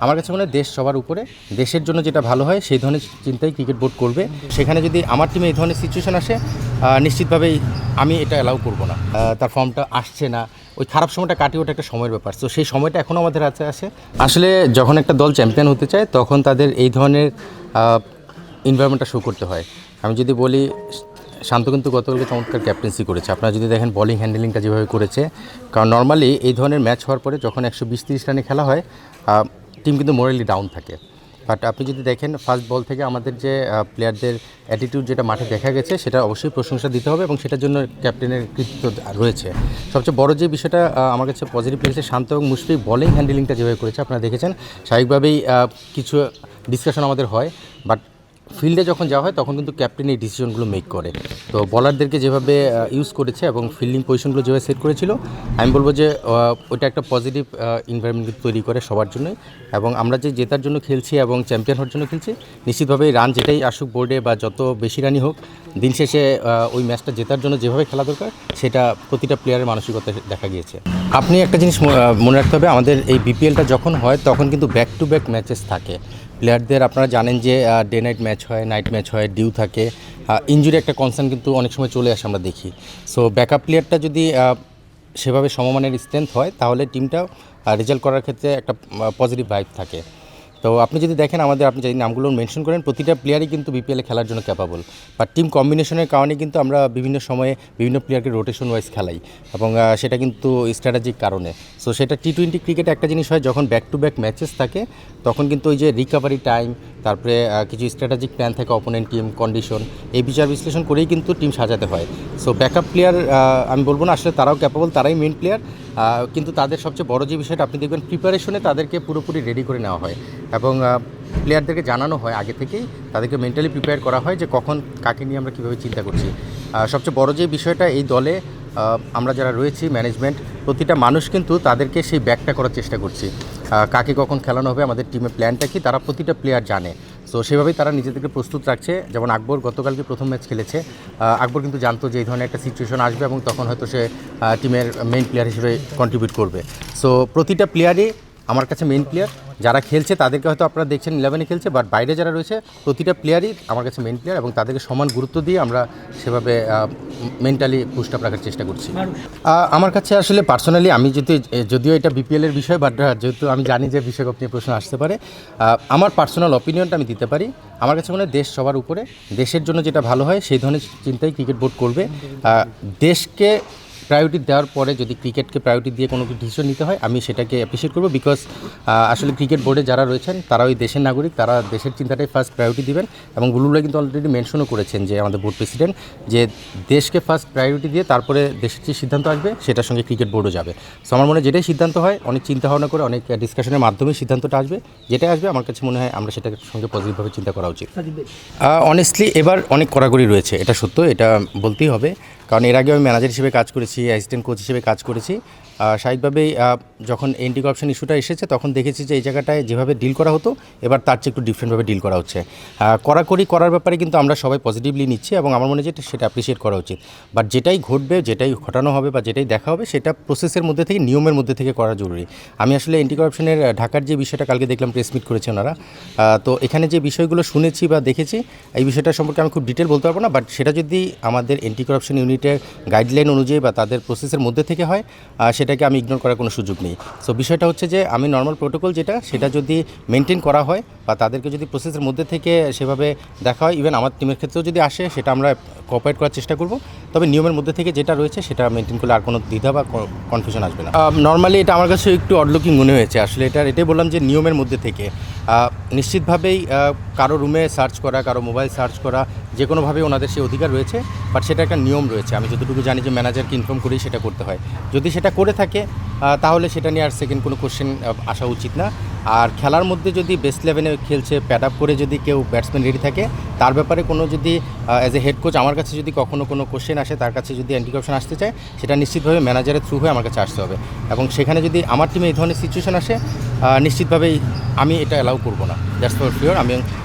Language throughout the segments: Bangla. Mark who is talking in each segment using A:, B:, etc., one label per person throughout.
A: আমার কাছে মনে হয় দেশ সবার উপরে, দেশের জন্য যেটা ভালো হয় সেই ধরনের চিন্তাই ক্রিকেট বোর্ড করবে। সেখানে যদি আমার টিমে এই ধরনের সিচুয়েশন আসে, নিশ্চিতভাবেই আমি এটা অ্যালাউ করব না। তার ফর্মটা আসছে না, ওই খারাপ সময়টা কাটিয়ে ওটা একটা সময়ের ব্যাপার। তো সেই সময়টা এখনও আমাদের আছে। আসলে যখন একটা দল চ্যাম্পিয়ন হতে চায় তখন তাদের এই ধরনের এনভায়রনমেন্টটা শো করতে হয়। আমি যদি বলি, শান্ত কিন্তু গতকালকে চমৎকার ক্যাপ্টেন্সি করেছে। আপনারা যদি দেখেন বলিং হ্যান্ডেলিংটা যেভাবে করেছে, কারণ নর্মালি এই ধরনের ম্যাচ হওয়ার পরে যখন 120-30 রানে খেলা হয়, টিম কিন্তু মোরালি ডাউন থাকে। বাট আপনি যদি দেখেন ফার্স্ট বল থেকে আমাদের যে প্লেয়ারদের অ্যাটিটিউড যেটা মাঠে দেখা গেছে, সেটা অবশ্যই প্রশংসা দিতে হবে এবং সেটার জন্য ক্যাপ্টেনের কৃতিত্ব রয়েছে। সবচেয়ে বড় যে বিষয়টা আমার কাছে পজিটিভ লেগেছে, শান্ত এবং মুশফিক বলিং হ্যান্ডেলিংটা যেভাবে করেছে, আপনারা দেখেছেন স্বাভাবিকভাবেই কিছু ডিসকাশন আমাদের হয়, বাট ফিল্ডে যখন যাওয়া হয় তখন কিন্তু ক্যাপ্টেন এই ডিসিশনগুলো মেক করে। তো বলারদেরকে যেভাবে ইউজ করেছে এবং ফিল্ডিং পজিশনগুলো যেভাবে সেট করেছিল, আমি বলবো যে ওইটা একটা পজিটিভ এনভায়রনমেন্ট তৈরি করে সবার জন্যই। এবং আমরা যে জেতার জন্য খেলছি এবং চ্যাম্পিয়ন হওয়ার জন্য খেলছি, নিশ্চিতভাবেই রান যেটাই আসুক বোর্ডে বা যত বেশি রানই হোক, দিন শেষে ওই ম্যাচটা জেতার জন্য যেভাবে খেলা দরকার সেটা প্রতিটা প্লেয়ারের মানসিকতা দেখা গিয়েছে। আপনি একটা জিনিস মনে রাখতে হবে, আমাদের এই বিপিএলটা যখন হয় তখন কিন্তু ব্যাক টু ব্যাক ম্যাচেস থাকে। প্লেয়ারদের আপনারা জানেন যে ডে নাইট ম্যাচ হয়, নাইট ম্যাচ হয়, ডিউ থাকে, ইনজুরি একটা কনসার্ন কিন্তু অনেক সময় চলে আসে আমরা দেখি। সো ব্যাকআপ প্লেয়ারটা যদি সেভাবে সমমানের স্ট্রেংথ হয় তাহলে টিমটাও রেজাল্ট করার ক্ষেত্রে একটা পজিটিভ ভাইব থাকে। তো আপনি যদি দেখেন আপনি যদি নামগুলো মেনশন করেন, প্রতিটা প্লেয়ারই কিন্তু বিপিএলে খেলার জন্য ক্যাপাবল, বাট টিম কম্বিনেশনের কারণে কিন্তু আমরা বিভিন্ন সময়ে বিভিন্ন প্লেয়ারকে রোটেশন ওয়াইজ খেলাই এবং সেটা কিন্তু স্ট্র্যাটেজিক কারণে। সো সেটা টি-20 ক্রিকেটে একটা জিনিস হয়, যখন ব্যাক টু ব্যাক ম্যাচেস থাকে তখন কিন্তু ওই যে রিকভারি টাইম, তারপরে কিছু স্ট্র্যাটেজিক প্ল্যান থাকে, অপোনেন্ট টিম কন্ডিশন, এই বিচার বিশ্লেষণ করেই কিন্তু টিম সাজাতে হয়। সো ব্যাকআপ প্লেয়ার আমি বলবো না, আসলে তারাও ক্যাপাবল, তারাই মেন প্লেয়ার, কিন্তু তাদের সবচেয়ে বড় যে বিষয়টা আপনি দেখবেন, প্রিপারেশনে তাদেরকে পুরোপুরি রেডি করে নেওয়া হয় এবং প্লেয়ারদেরকে জানানো হয় আগে থেকেই, তাদেরকে মেন্টালি প্রিপেয়ার করা হয় যে কখন কাকে নিয়ে আমরা কীভাবে চিন্তা করছি। সবচেয়ে বড় যে বিষয়টা, এই দলে আমরা যারা রয়েছি ম্যানেজমেন্ট, প্রতিটা মানুষ কিন্তু তাদেরকে সেই ব্যাকটা করার চেষ্টা করছি, কাকে কখন খেলানো হবে, আমাদের টিমের প্ল্যানটা কি, তারা প্রতিটা প্লেয়ার জানে। সো সেভাবেই তারা নিজেদেরকে প্রস্তুত রাখছে। যেমন আকবর গতকালকে প্রথম ম্যাচ খেলেছে, আকবর কিন্তু জানতো যে এই ধরনের একটা সিচুয়েশন আসবে এবং তখন হয়তো সে টিমের মেইন প্লেয়ার হিসেবে কন্ট্রিবিউট করবে। সো প্রতিটা প্লেয়ারই আমার কাছে মেইন প্লেয়ার। যারা খেলছে তাদেরকে হয়তো আপনারা দেখছেন 11-এ খেলছে, বাট বাইরে যারা রয়েছে প্রতিটা প্লেয়ারই আমার কাছে মেইন প্লেয়ার এবং তাদেরকে সমান গুরুত্ব দিয়ে আমরা সেভাবে মেন্টালি পুস্ট আপ রাখার চেষ্টা করছি। আমার কাছে আসলে পার্সোনালি, আমি যদিও এটা বিপিএলের বিষয়, বাট যেহেতু আমি জানি যে বিশ্বকাপ নিয়ে প্রশ্ন আসতে পারে, আমার পার্সোনাল অপিনিয়নটা আমি দিতে পারি। আমার কাছে মনে হয় দেশ সবার উপরে, দেশের জন্য যেটা ভালো হয় সেই ধরনের চিন্তাই ক্রিকেট বোর্ড করবে। দেশকে প্রায়োরিটি দেওয়ার পরে যদি ক্রিকেটকে প্রায়োরিটি দিয়ে কোনো ডিসিশন নিতে হয়, আমি সেটাকে অ্যাপ্রিসিয়েট করবো। বিকজ আসলে ক্রিকেট বোর্ডে যারা রয়েছেন তারা ওই দেশের নাগরিক, তারা দেশের চিন্তাটাই ফার্স্ট প্রায়োরিটি দিবেন এবং বুলুরা কিন্তু অলরেডি মেনশনও করেছেন যে আমাদের বোর্ড প্রেসিডেন্ট, যে দেশকে ফার্স্ট প্রায়োরিটি দিয়ে তারপরে দেশের যে সিদ্ধান্ত আসবে সেটার সঙ্গে ক্রিকেট বোর্ডও যাবে। সো আমার মনে হয় যেটাই সিদ্ধান্ত হয়, অনেক চিন্তা ভাবনা করে, অনেক ডিসকাশনের মাধ্যমে সিদ্ধান্তটা আসবে, যেটাই আসবে আমার কাছে মনে হয় আমরা সেটার সঙ্গে পজিটিভভাবে চিন্তা করা উচিত। অনেস্টলি এবার অনেক কড়াকড়ি রয়েছে, এটা সত্য, এটা বলতেই হবে। কারণ এর আগে আমি ম্যানেজার হিসেবে কাজ করেছি, অ্যাসিস্ট্যান্ট কোচ হিসেবে কাজ করেছি। স্বাভাবিকভাবেই যখন এন্টি কারাপশন ইস্যুটা এসেছে তখন দেখেছি যে এই জায়গাটায় যেভাবে ডিল করা হতো এবার তার চেয়ে একটু ডিফারেন্টভাবে ডিল করা হচ্ছে। কড়াকড়ি করার ব্যাপারে কিন্তু আমরা সবাই পজিটিভলি নিচ্ছি এবং আমার মনে হয় যে সেটা অ্যাপ্রিসিয়েট করা উচিত। বাট যেটাই ঘটবে, যেটাই ঘটানো হবে বা যেটাই দেখা হবে, সেটা প্রসেসের মধ্যে থেকে, নিয়মের মধ্যে থেকে করা জরুরি। আমি আসলে এন্টি কারাপশনের ঢাকার যে বিষয়টা কালকে দেখলাম, প্রেস মিট করেছে ওনারা, তো এখানে যে বিষয়গুলো শুনেছি বা দেখেছি, এই বিষয়টা সম্পর্কে আমি খুব ডিটেল বলতে পারবো না। বাট সেটা যদি আমাদের এন্টি কারাপশন ইউনিটের গাইডলাইন অনুযায়ী বা তাদের প্রসেসের মধ্যে থেকে হয়, সেটাকে আমি ইগনোর করার কোনো সুযোগ নেই। সো বিষয়টা হচ্ছে যে আমি নর্মাল প্রোটোকল সেটা যদি মেনটেন করা হয় বা তাদেরকে যদি প্রসেসের মধ্যে থেকে সেভাবে দেখা হয়, ইভেন আমার টিমের ক্ষেত্রেও যদি আসে, সেটা আমরা কোঅপারেট করার চেষ্টা করব। তবে নিয়মের মধ্যে থেকে যেটা রয়েছে সেটা মেনটেন করলে আর কোনো দ্বিধা বা কনফিউশন আসবে না। নর্মালি এটা আমার কাছে একটু অডলুকিং মনে হয়েছে। আসলে এটাই বললাম যে নিয়মের মধ্যে থেকে নিশ্চিতভাবেই কারো রুমে সার্চ করা, কারো মোবাইল সার্চ করা, যে কোনোভাবে ওনাদের সেই অধিকার রয়েছে, বাট সেটা একটা নিয়ম রয়েছে। আমি যতটুকু জানি যে ম্যানেজারকে ইনফর্ম করেই সেটা করতে হয়। যদি সেটা করে থাকে তাহলে সেটা নিয়ে আর সেকেন্ড কোনো কোশ্চেন আসা উচিত না। আর খেলার মধ্যে যদি বেস্ট 11-এ খেলছে, প্যাড আপ করে যদি কেউ ব্যাটসম্যান রেডি থাকে, তার ব্যাপারে কোনো যদি অ্যাজ এ হেড কোচ আমার কাছে যদি কখনো কোনো কোশ্চেন আসে, তার কাছে যদি অ্যান্টি কারাপশন আসতে চায়, সেটা নিশ্চিতভাবে ম্যানেজারের থ্রু হয়ে আমার কাছে আসতে হবে। এবং সেখানে যদি আমার টিমে এই ধরনের সিচুয়েশন আসে, নিশ্চিতভাবেই আমি এটা অ্যালাউ করবো না। That's for sure. আমি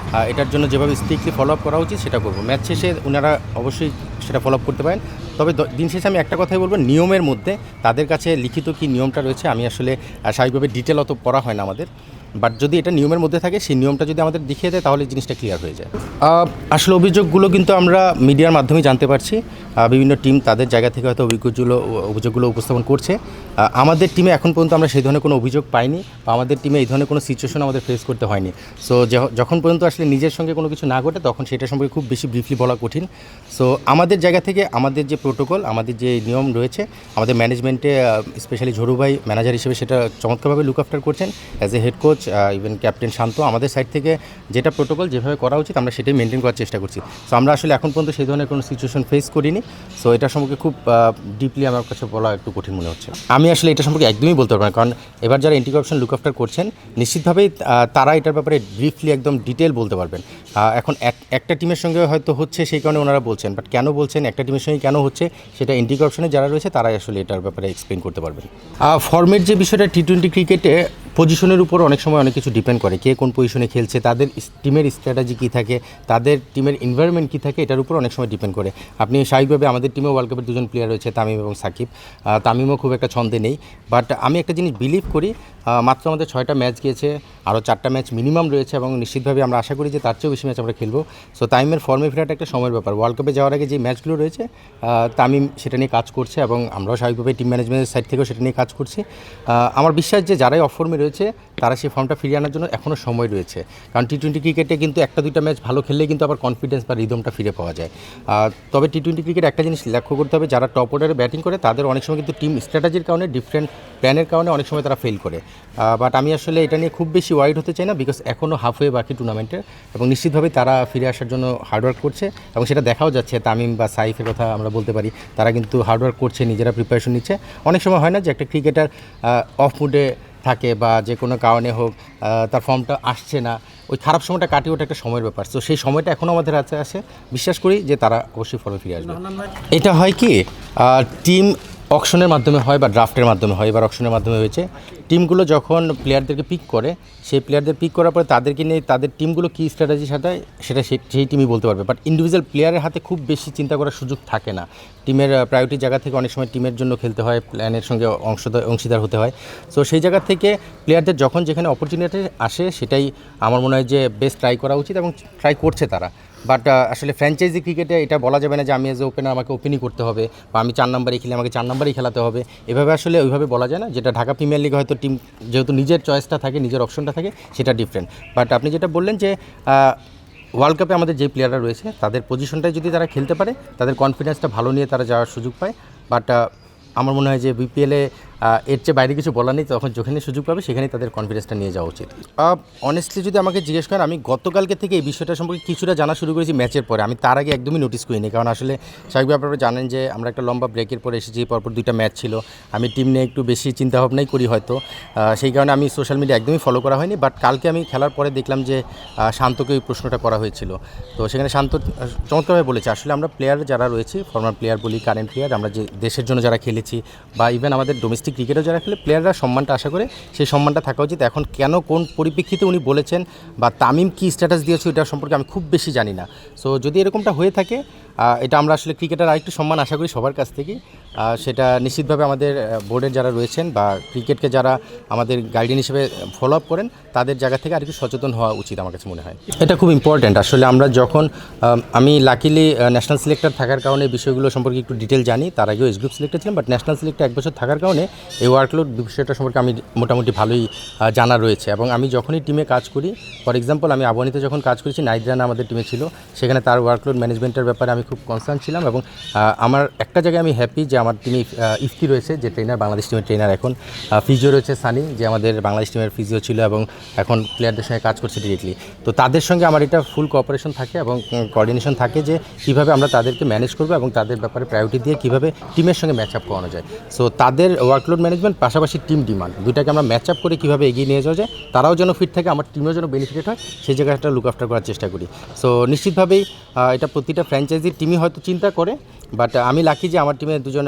A: এটার জন্য যেভাবে স্ট্রিক্টলি ফলো আপ করা উচিত সেটা করবো। ম্যাচ শেষে ওনারা অবশ্যই সেটা ফলো আপ করতে পারেন। তবে দিন শেষে আমি একটা কথাই বলবো, নিয়মের মধ্যে তাদের কাছে লিখিত কী নিয়মটা রয়েছে, আমি আসলে স্বাভাবিকভাবে ডিটেল অত পড়া হয় না আমাদের, বাট যদি এটা নিয়মের মধ্যে থাকে সেই নিয়মটা যদি আমাদের দেখিয়ে দেয় তাহলে জিনিসটা ক্লিয়ার হয়ে যায়। আসলে অভিযোগগুলো কিন্তু আমরা মিডিয়ার মাধ্যমে জানতে পারছি, বিভিন্ন টিম তাদের জায়গা থেকে হয়তো অভিযোগগুলো উপস্থাপন করছে। আমাদের টিমে এখন পর্যন্ত আমরা সেই ধরনের কোনো অভিযোগ পাইনি বা আমাদের টিমে এই ধরনের কোনো সিচুয়েশন আমাদের ফেস করতে হয়নি। সো যখন পর্যন্ত আসলে নিজের সঙ্গে কোনো কিছু না ঘটে তখন সেটা সম্পর্কে খুব বেশি ব্রিফলি বলা কঠিন। সো আমাদের জায়গা থেকে আমাদের যে প্রোটোকল, আমাদের যে নিয়ম রয়েছে, আমাদের ম্যানেজমেন্টে স্পেশালি ঝরু ভাই ম্যানেজার হিসেবে সেটা চমৎকারভাবে লুক আফটার করছেন। As a head coach even captain Shanto, আমাদের সাইড থেকে যেটা প্রোটোকল যেভাবে করা উচিত আমরা সেটাই মেনটেন করার চেষ্টা করছি। সো আমরা আসলে এখন পর্যন্ত সেই ধরনের কোনো সিচুয়েশন ফেস করিনি। সো এটা সম্পর্কে খুব ডিপলি আমার কাছে বলা একটু কঠিন মনে হচ্ছে। আমি আসলে এটা সম্পর্কে একদমই বলতে পারবো না, কারণ এবার যারা এন্টি কারাপশন লুক আফটার করছেন নিশ্চিতভাবেই তারা এটার ব্যাপারে ব্রিফলি একদম ডিটেল বলতে পারবেন। এখন একটা টিমের সঙ্গে হয়তো হচ্ছে সেই কারণে ওনারা বলছেন, বাট কেন বলছেন, একটা টিমের সঙ্গে কেন হচ্ছে সেটা এন্টি কারাপশনে যারা রয়েছে তারাই আসলে এটার ব্যাপারে এক্সপ্লেন করতে পারবেন। ফর্মের যে বিষয়টা, টি-20 ক্রিকেটে পজিশনের উপর অনেক সময় অনেক কিছু ডিপেন্ড করে, কে কোন পজিশনে খেলছে, তাদের টিমের স্ট্র্যাটেজি কী থাকে, তাদের টিমের এনভায়রনমেন্ট কী থাকে, এটার উপর অনেক সময় ডিপেন্ড করে। আপনি স্বাভাবিকভাবে আমাদের টিমে ওয়ার্ল্ড কাপের দুজন প্লেয়ার রয়েছে, তামিম এবং সাকিব। তামিমও খুব একটা ছন্দে নেই, বাট আমি একটা জিনিস বিলিভ করি, মাত্র আমাদের 6টা ম্যাচ গিয়েছে, আরও 4টা ম্যাচ মিনিমাম রয়েছে এবং নিশ্চিতভাবে আমরা আশা করি যে তার চেয়েও বেশি ম্যাচ আমরা খেলবো। সো তামিমের ফর্মে ফেরাটা একটা সময়ের ব্যাপার। ওয়ার্ল্ড কাপে যাওয়ার আগে যে ম্যাচগুলো রয়েছে তামিম সেটা নিয়ে কাজ করছে এবং আমরাও স্বাভাবিকভাবে টিম ম্যানেজমেন্টের সাইড থেকেও সেটা নিয়ে কাজ করছি। আমার বিশ্বাস যে যারাই অফ ফর্মে রয়েছে তারা সেই ফর্মটা ফিরিয়ে আনার জন্য এখনও সময় রয়েছে, কারণ টি-20 ক্রিকেটে কিন্তু 1-2টা ম্যাচ ভালো খেললেই কিন্তু আবার কনফিডেন্স বা রিদমটা ফিরে পাওয়া যায়। তবে টি-20 ক্রিকেটে একটা জিনিস লক্ষ্য করতে হবে, যারা টপ অর্ডারে ব্যাটিং করে তাদের অনেক সময় কিন্তু টিম স্ট্র্যাটেজির কারণে, ডিফারেন্ট প্ল্যানের কারণে অনেক সময় তারা ফেল করে। বাট আমি আসলে এটা নিয়ে খুব বেশি ওয়াইড হতে চাই না, বিকজ এখনও হাফওয়ে বাকি টুর্নামেন্টের, এবং নিশ্চিতভাবেই তারা ফিরে আসার জন্য হার্ডওয়ার্ক করছে এবং সেটা দেখাও যাচ্ছে। তামিম বা সাইফের কথা আমরা বলতে পারি, তারা কিন্তু হার্ডওয়ার্ক করছে, নিজেরা প্রিপারেশন নিচ্ছে। অনেক সময় হয় না যে একটা ক্রিকেটার অফ মুডে থাকে বা যে কোনো কারণে হোক তার ফর্মটা আসছে না, ওই খারাপ সময়টা কাটিয়ে ওঠা একটা সময়ের ব্যাপার। তো সেই সময়টা এখনও আমাদের হাতে আসে, বিশ্বাস করি যে তারা অবশ্যই ফর্মে ফিরে আসবে। এটা হয় কি, টিম অকশনের মাধ্যমে হয় বা ড্রাফটের মাধ্যমে হয়, এবার অকশনের মাধ্যমে হয়েছে। টিমগুলো যখন প্লেয়ারদেরকে পিক করে, সেই প্লেয়ারদের পিক করার পরে তাদেরকে নিয়ে তাদের টিমগুলো কী স্ট্র্যাটেজি সাথে সেটা সেই টিমই বলতে পারবে। বাট ইন্ডিভিজুয়াল প্লেয়ারের হাতে খুব বেশি চিন্তা করার সুযোগ থাকে না। টিমের প্রায়োরিটি জায়গা থেকে অনেক সময় টিমের জন্য খেলতে হয়, প্ল্যানের সঙ্গে অংশীদার হতে হয়। সো সেই জায়গা থেকে প্লেয়ারদের যখন যেখানে অপরচুনিটি আসে সেটাই আমার মনে হয় যে বেস্ট ট্রাই করা উচিত এবং ট্রাই করছে তারা। বাট আসলে ফ্র্যাঞ্চাইজি ক্রিকেটে এটা বলা যাবে না যে আমি এজ এ ওপেনার আমাকে ওপেনই করতে হবে বা আমি 4 নম্বরেই খেলে আমাকে 4 নম্বরেই খেলাতে হবে, এভাবে আসলে ওইভাবে বলা যায় না। যেটা ঢাকা প্রিমিয়ার লিগে হয়তো টিম যেহেতু নিজের চয়েসটা থাকে, নিজের অপশনটা থাকে, সেটা ডিফারেন্ট। বাট আপনি যেটা বললেন যে ওয়ার্ল্ড কাপে আমাদের যে প্লেয়াররা রয়েছে তাদের পজিশনটাই যদি তারা খেলতে পারে, তাদের কনফিডেন্সটা ভালো নিয়ে তারা যাওয়ার সুযোগ পায়। বাট আমার মনে হয় যে বিপিএলে এর চেয়ে বাইরে কিছু বলার নেই, তখন যেখানে সুযোগ পাবে সেখানেই তাদের কনফিডেন্সটা নিয়ে যাওয়া উচিত। অনেস্টলি যদি আমাকে জিজ্ঞেস করেন, আমি গতকালকে থেকে এই বিষয়টা সম্পর্কে কিছুটা জানা শুরু করেছি ম্যাচের পরে। আমি তার আগে একদমই নোটিস করিনি, কারণ আসলে স্বাভাবিকভাবে আপনারা জানেন যে আমরা একটা লম্বা ব্রেকের পরে এসেছি, পরপর 2টা ম্যাচ ছিল, আমি টিম নিয়ে একটু বেশি চিন্তাভাবনাই করি হয়তো, সেই কারণে আমি সোশ্যাল মিডিয়া একদমই ফলো করা হয়নি। বাট কালকে আমি খেলার পরে দেখলাম যে শান্তকে ওই প্রশ্নটা করা হয়েছিল, তো সেখানে শান্ত চমৎকারভাবে বলেছে আসলে আমরা প্লেয়ার যারা রয়েছি, ফর্মার প্লেয়ার বলি, কারেন্ট প্লেয়ার, আমরা যে দেশের জন্য যারা খেলেছি বা ইভেন আমাদের ডোমেস্টিক ক্রিকেটেও যারা খেলে, প্লেয়াররা সম্মানটা আশা করে সেই সম্মানটা থাকা উচিত। এখন কেন কোন পরিপ্রেক্ষিতে উনি বলেছেন বা তামিম কী স্ট্যাটাস দিয়েছে এটা সম্পর্কে আমি খুব বেশি জানি না। সো যদি এরকমটা হয়ে থাকে, এটা আমরা আসলে ক্রিকেটার আরেকটু সম্মান আশা করি সবার কাছ থেকেই। সেটা নিশ্চিতভাবে আমাদের বোর্ডের যারা রয়েছেন বা ক্রিকেটকে যারা আমাদের গাইডেন হিসেবে ফলো আপ করেন তাদের জায়গা থেকে আরেকটু সচেতন হওয়া উচিত আমার কাছে মনে হয়। এটা খুব ইম্পর্ট্যান্ট। আসলে আমরা যখন আমি লাকিলি ন্যাশনাল সিলেক্টর থাকার কারণে বিষয়গুলো সম্পর্কে একটু ডিটেল জানি, তার আগেও এস গ্রুপ সিলেক্টর ছিলাম, বাট ন্যাশনাল সিলেক্টর 1 বছর থাকার কারণে এই ওয়ার্কলোড বিষয়টা সম্পর্কে আমি মোটামুটি ভালোই জানা রয়েছে। এবং আমি যখনই টিমে কাজ করি, ফর এক্সাম্পল আমি আবহানিতে যখন কাজ করেছি, নাইদ্রানা আমাদের টিমে ছিল, সেখানে তার ওয়ার্কলোড ম্যানেজমেন্টের ব্যাপারে আমি খুব কনসার্ন ছিলাম। এবং আমার একটা জায়গায় আমি হ্যাপি যে আমার টিমে ইফতি রয়েছে, যে ট্রেনার, বাংলাদেশ টিমের ট্রেনার, এখন ফিজিও রয়েছে সানি, যে আমাদের বাংলাদেশ টিমের ফিজিও ছিল এবং এখন প্লেয়ারদের সঙ্গে কাজ করছে ডিরেক্টলি। তো তাদের সঙ্গে আমার এটা ফুল কোঅপারেশন থাকে এবং কোঅর্ডিনেশন থাকে যে কীভাবে আমরা তাদেরকে ম্যানেজ করবো এবং তাদের ব্যাপারে প্রায়োরিটি দিয়ে কীভাবে টিমের সঙ্গে ম্যাচ আপ করানো যায়। সো তাদের ওয়ার্কলোড ম্যানেজমেন্ট পাশাপাশি টিম ডিমান্ড, দুইটাকে আমরা ম্যাচ আপ করে কীভাবে এগিয়ে নিয়ে যাওয়া যায়, তারাও যেন ফিট থাকে, আমার টিমেও যেন বেনিফিটেড হয়, সেই জায়গাটা লুক আফটার করার চেষ্টা করি। সো নিশ্চিতভাবেই এটা প্রতিটা ফ্র্যাঞ্চাইজির টিমই হয়তো চিন্তা করে, বাট আমি লাকি যে আমার টিমে দুজন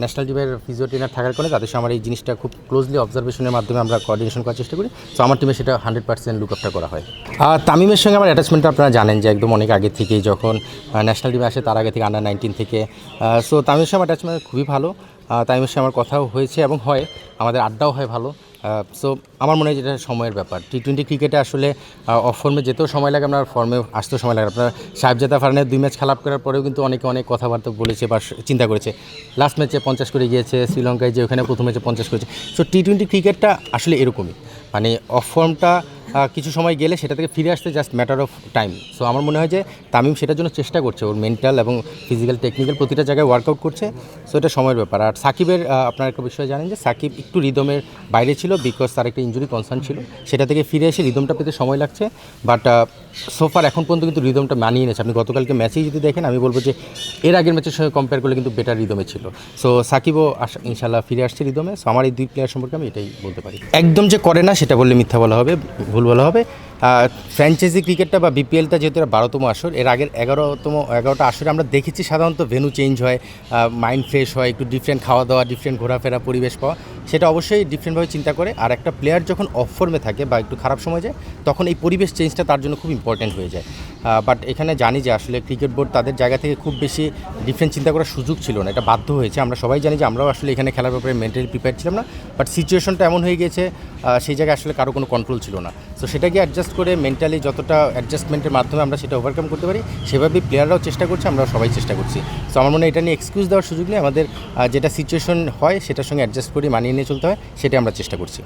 A: ন্যাশনাল টিমের ফিজিও ট্রেনার থাকার কারণে তাদের সঙ্গে আমার এই জিনিসটা খুব ক্লোজলি অবজারভেশনের মাধ্যমে আমরা কোঅর্ডিনেশন করার চেষ্টা করি। সো আমার টিমে সেটা 100% লুক আফটার করা হয়। তামিমের সঙ্গে আমার অ্যাটাচমেন্টটা আপনারা জানেন যে একদম অনেক আগে থেকেই, যখন ন্যাশনাল টিমে আসে তার আগে থেকে, আন্ডার-19 থেকে। সো তামিমের সঙ্গে আমার অ্যাটাচমেন্ট খুবই ভালো। তামিমের সঙ্গে আমার কথাও হয়েছে এবং হয়, আমাদের আড্ডাও হয় ভালো। সো আমার মনে হয় যেটা সময়ের ব্যাপার। টি-20 ক্রিকেটে আসলে অফ ফর্মে যেতেও সময় লাগে, আপনার ফর্মে আসতেও সময় লাগে। আপনার সাহেবজাদা ফারহানের 2 ম্যাচ খারাপ করার পরেও কিন্তু অনেকে অনেক কথাবার্তা বলেছে বা চিন্তা করেছে। লাস্ট ম্যাচে 50 করে গিয়েছে, শ্রীলঙ্কায় যে ওখানে প্রথম ম্যাচে 50 করেছে। সো টি-20 ক্রিকেটটা আসলে এরকমই, মানে অফ ফর্মটা কিছু সময় গেলে সেটা থেকে ফিরে আসতে just matter of time. So আমার মনে হয় যে তামিম সেটার জন্য চেষ্টা করছে, ওর মেন্টাল এবং ফিজিক্যাল টেকনিক্যাল প্রতিটা জায়গায় ওয়ার্কআউট করছে। সো এটা সময়ের ব্যাপার। আর সাকিবের আপনার একটা বিষয় জানেন যে সাকিব একটু রিদমের বাইরে ছিল, বিকজ তার একটা ইনজুরি কনসার্ন ছিল, সেটা থেকে ফিরে এসে রিদমটা পেতে সময় লাগছে। বাট সোফার এখন পর্যন্ত কিন্তু রিদমটা মানিয়ে নিয়েছে। আপনি গতকালকে ম্যাচেই যদি দেখেন, আমি বলবো যে এর আগের ম্যাচের সঙ্গে কম্পেয়ার করলে কিন্তু বেটার রিদমে ছিল। সো সাকিবও ইনশাল্লাহ ফিরে আসছে রিদমে। সো আমার এই 2 প্লেয়ার সম্পর্কে আমি এটাই বলতে পারি। একদম যে করে না সেটা বললে মিথ্যা বলা হবে, ভুল বলা হবে। ফ্র্যাঞ্চাইজি ক্রিকেটটা বা বিপিএলটা যেহেতু এরা 12তম আসর, এর আগের 11টা আসরে আমরা দেখেছি সাধারণত ভেন্যু চেঞ্জ হয়, মাইন্ড ফ্রেশ হয়, একটু ডিফারেন্ট খাওয়া দাওয়া, ডিফারেন্ট ঘোরাফেরা, পরিবেশ পাওয়া, সেটা অবশ্যই ডিফারেন্টভাবে চিন্তা করে। আর একটা প্লেয়ার যখন অফ ফর্মে থাকে বা একটু খারাপ সময় যায়, তখন এই পরিবেশ চেঞ্জটা তার জন্য খুব ইম্পর্ট্যান্ট হয়ে যায়। বাট এখানে জানি যে আসলে ক্রিকেট বোর্ড তাদের জায়গা থেকে খুব বেশি ডিফারেন্ট চিন্তা করার সুযোগ ছিল না, এটা বাধ্য হয়েছে। আমরা সবাই জানি যে আমরাও আসলে এখানে খেলার ব্যাপারে মেন্টালি প্রিপেয়ার ছিলাম না, বাট সিচুয়েশনটা এমন হয়ে গিয়েছে, সেই জায়গায় আসলে কারো কোনো কন্ট্রোল ছিল না। সো সেটাকে অ্যাডজাস্ট করে মেন্টালি যতটা অ্যাডজাস্টমেন্টের মাধ্যমে আমরা সেটা ওভারকাম করতে পারি, সেভাবেই প্লেয়াররাও চেষ্টা করছে, আমরা সবাই চেষ্টা করছি। সো আমার মনে হয় এটা নিয়ে এক্সকিউজ দেওয়ার সুযোগ নেই, আমাদের যেটা সিচুয়েশন হয় সেটার সঙ্গে অ্যাডজাস্ট করে মানিয়ে নিয়ে চলতে হয়, সেটাই আমরা চেষ্টা করছি।